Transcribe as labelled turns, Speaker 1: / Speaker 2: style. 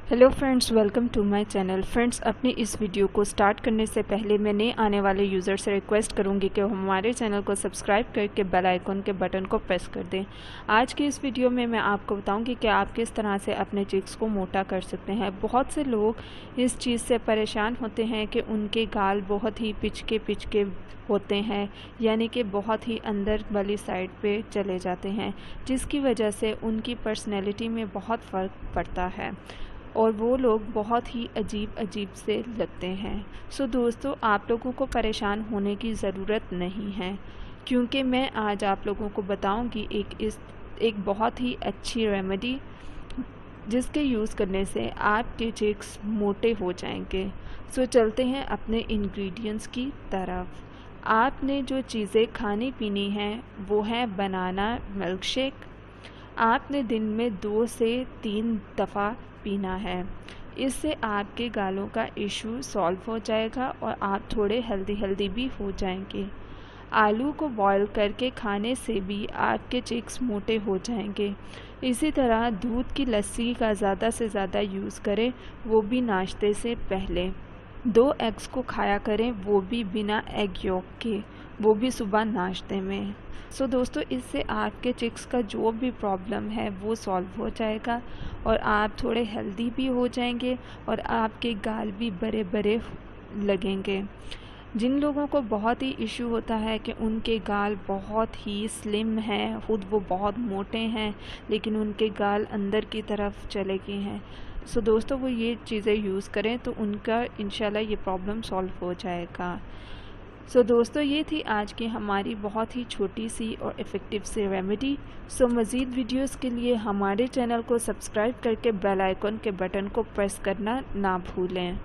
Speaker 1: Hello friends, welcome to my channel. Friends, अपनी इस video को स्टार्ट करने से पहले मैं नए आने वाले यूज़र से रिक्वेस्ट करूंगी कि वो हमारे चैनल को सब्सक्राइब करके बेल आइकन के बटन को प्रेस कर दें। आज की इस वीडियो में मैं आपको बताऊंगी कि आप किस तरह से अपने चिक्स को मोटा कर सकते हैं। बहुत से लोग इस चीज़ से परेशान होते हैं कि उनके गाल बहुत ही पिचके होते हैं, यानी कि बहुत ही अंदर वाली साइड पे चले जाते हैं, जिसकी वजह से उनकी पर्सनैलिटी में बहुत फ़र्क पड़ता है और वो लोग बहुत ही अजीब से लगते हैं। सो दोस्तों, आप लोगों को परेशान होने की ज़रूरत नहीं है, क्योंकि मैं आज आप लोगों को बताऊंगी एक बहुत ही अच्छी रेमेडी जिसके यूज़ करने से आपके चिक्स मोटे हो जाएंगे। सो चलते हैं अपने इंग्रेडिएंट्स की तरफ। आपने जो चीज़ें खानी पीनी हैं वो है बनाना मिल्क शेक। आपने दिन में 2 से 3 दफ़ा पीना है। इससे आपके गालों का इशू सॉल्व हो जाएगा और आप थोड़े हेल्दी भी हो जाएंगे। आलू को बॉईल करके खाने से भी आपके चिक्स मोटे हो जाएंगे। इसी तरह दूध की लस्सी का ज़्यादा से ज़्यादा यूज़ करें, वो भी नाश्ते से पहले। 2 एग्स को खाया करें, वो भी बिना एग योक के, वो भी सुबह नाश्ते में। सो दोस्तों, इससे आपके चिक्स का जो भी प्रॉब्लम है वो सॉल्व हो जाएगा और आप थोड़े हेल्दी भी हो जाएंगे और आपके गाल भी बड़े बड़े लगेंगे। जिन लोगों को बहुत ही इशू होता है कि उनके गाल बहुत ही स्लिम हैं, खुद वो बहुत मोटे हैं लेकिन उनके गाल अंदर की तरफ चले गए हैं, सो दोस्तों वो ये चीज़ें यूज़ करें तो उनका इंशाल्लाह ये प्रॉब्लम सॉल्व हो जाएगा। सो दोस्तों, ये थी आज की हमारी बहुत ही छोटी सी और इफ़ेक्टिव सी रेमेडी। सो मज़ीद वीडियोस के लिए हमारे चैनल को सब्सक्राइब करके बेल आइकन के बटन को प्रेस करना ना भूलें।